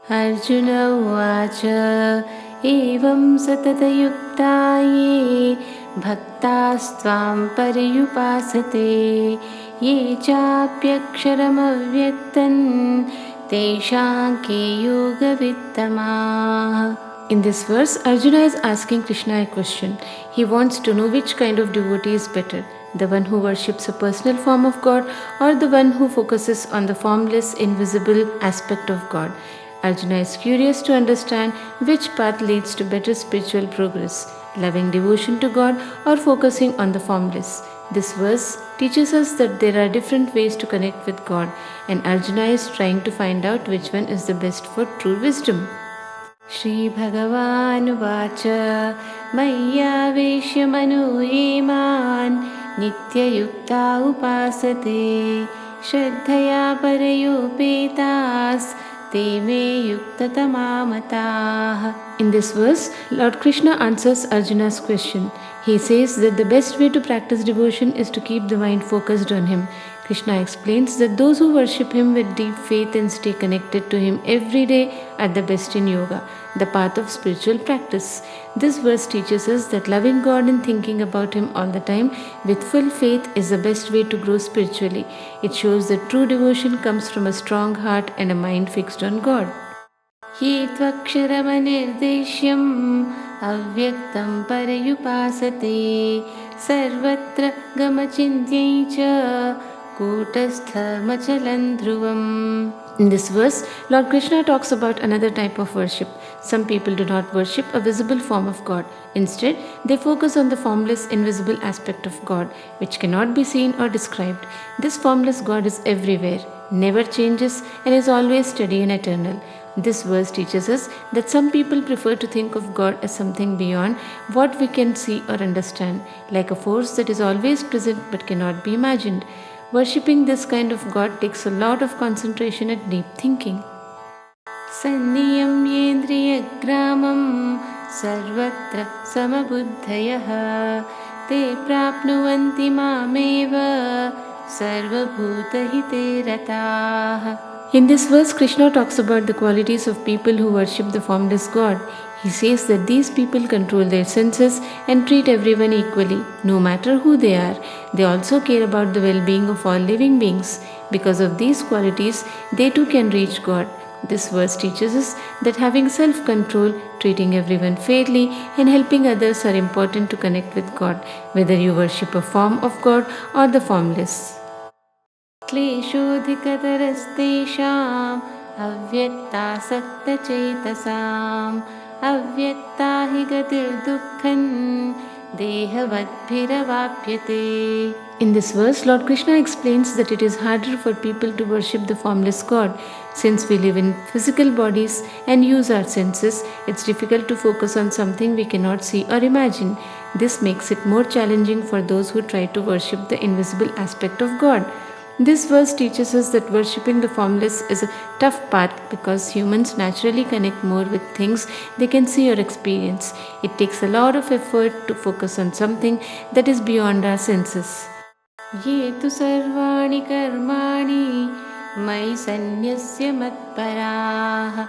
Arjuna uvacha evam satata ye bhaktastvam pariyupasate ye chapyaksharam avyaktan tesham ke yoga vittama. In this verse, Arjuna is asking Krishna a question. He wants to know which kind of devotee is better, the one who worships a personal form of God or the one who focuses on the formless, invisible aspect of God. Arjuna is curious to understand which path leads to better spiritual progress, loving devotion to God or focusing on the formless. This verse teaches us that there are different ways to connect with God, and Arjuna is trying to find out which one is the best for true wisdom. Shri Bhagavan Vacha Mayyaveśya Mano Yeman Nityayukta Upasate Shraddhaya Parayopetas Te Me Yuktatama Matah. In this verse, Lord Krishna answers Arjuna's question. He says that the best way to practice devotion is to keep the mind focused on Him. Krishna explains that those who worship Him with deep faith and stay connected to Him every day are the best in yoga, the path of spiritual practice. This verse teaches us that loving God and thinking about Him all the time with full faith is the best way to grow spiritually. It shows that true devotion comes from a strong heart and a mind fixed on God. Ye tvaksharamanirdesyam avyaktam parayupasate sarvatra gamachintye cha kutastha dhruvam. In this verse, Lord Krishna talks about another type of worship. Some people do not worship a visible form of God. Instead, they focus on the formless, invisible aspect of God, which cannot be seen or described. This formless God is everywhere, never changes, and is always steady and eternal. This verse teaches us that some people prefer to think of God as something beyond what we can see or understand, like a force that is always present but cannot be imagined. Worshipping this kind of God takes a lot of concentration and deep thinking. Sanniyamyendriyagramam sarvatra samabuddhayah te prapnuvanti mameva sarvabhutahite ratah. In this verse, Krishna talks about the qualities of people who worship the formless God. He says that these people control their senses and treat everyone equally, no matter who they are. They also care about the well-being of all living beings. Because of these qualities, they too can reach God. This verse teaches us that having self-control, treating everyone fairly, and helping others are important to connect with God, whether you worship a form of God or the formless. क्लेशोऽधिकतरस्तेषाम् अव्यक्तासक्तचेतसाम् अव्यक्ता हि गतिर्दुःखं देहवद्भिरवाप्यते. In this verse, Lord Krishna explains that it is harder for people to worship the formless God. Since we live in physical bodies and use our senses, it's difficult to focus on something we cannot see or imagine. This makes it more challenging for those who try to worship the invisible aspect of God. This verse teaches us that worshipping the formless is a tough path because humans naturally connect more with things they can see or experience. It takes a lot of effort to focus on something that is beyond our senses. Ye tu sarvani karmani mai sanyasya matparah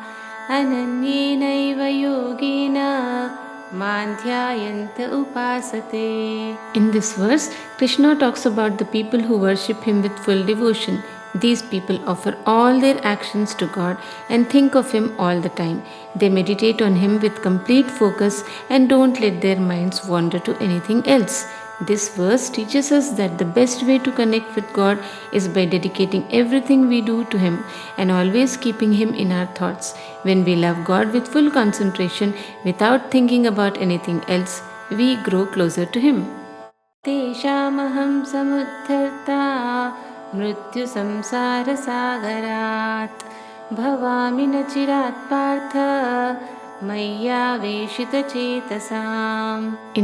ananyenaiva yogena Mandhyayanta upasate. In this verse, Krishna talks about the people who worship Him with full devotion. These people offer all their actions to God and think of Him all the time. They meditate on Him with complete focus and don't let their minds wander to anything else. This verse teaches us that the best way to connect with God is by dedicating everything we do to Him and always keeping Him in our thoughts. When we love God with full concentration without thinking about anything else, we grow closer to Him. Teshamaham samuddharta mrityu samsara sagarat bhavami nachirat partha In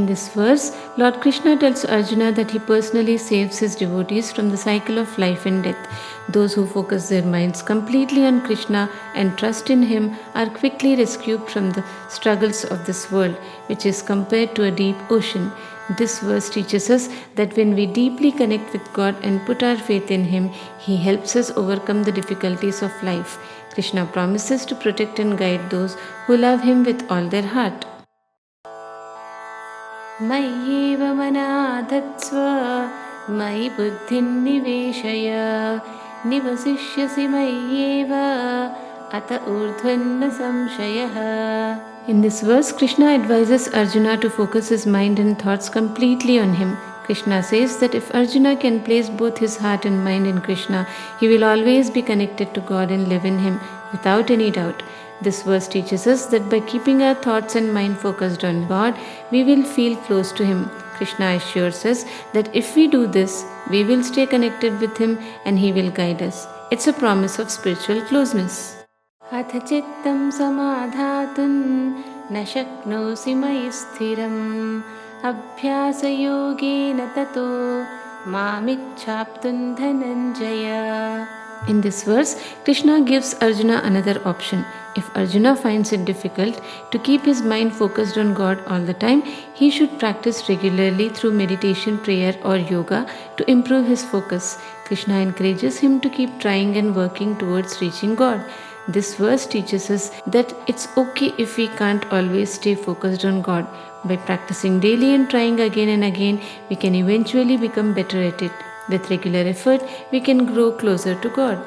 this verse, Lord Krishna tells Arjuna that he personally saves his devotees from the cycle of life and death. Those who focus their minds completely on Krishna and trust in Him are quickly rescued from the struggles of this world, which is compared to a deep ocean. This verse teaches us that when we deeply connect with God and put our faith in Him, He helps us overcome the difficulties of life. Krishna promises to protect and guide those who love him with all their heart. मय्येव मनाधत्स्व मयि बुद्धिं निवेशय निवसिष्यसि मय्येव अत ऊर्ध्वन्न संशयः. In this verse, Krishna advises Arjuna to focus his mind and thoughts completely on him. Krishna says that if Arjuna can place both his heart and mind in Krishna, he will always be connected to God and live in him without any doubt. This verse teaches us that by keeping our thoughts and mind focused on God, we will feel close to him. Krishna assures us that if we do this, we will stay connected with him and he will guide us. It's a promise of spiritual closeness. अथ चित्तं समाधातुं न शक्नोषि मयि स्थिरम् अभ्यासयोगेन ततो मामिच्छाप्तुं Dhananjaya. In this verse, Krishna gives Arjuna another option. If Arjuna finds it difficult to keep his mind focused on God all the time, he should practice regularly through meditation, prayer or yoga to improve his focus. Krishna encourages him to keep trying and working towards reaching God. This verse teaches us that it's okay if we can't always stay focused on God. By practicing daily and trying again and again, we can eventually become better at it. With regular effort, we can grow closer to God.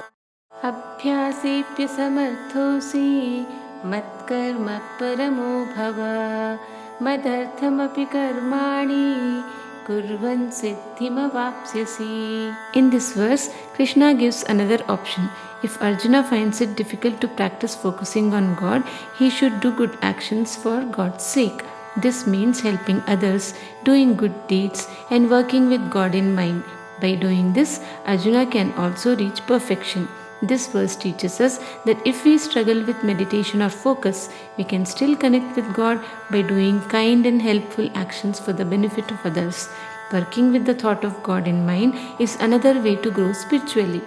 Abhyasephya samarthosi matkarma paramo bhava madarthamapi karmani kurvan siddhimavapsyasi. In this verse, Krishna gives another option. If Arjuna finds it difficult to practice focusing on God, he should do good actions for God's sake. This means helping others, doing good deeds, and working with God in mind. By doing this, Arjuna can also reach perfection. This verse teaches us that if we struggle with meditation or focus, we can still connect with God by doing kind and helpful actions for the benefit of others. Working with the thought of God in mind is another way to grow spiritually.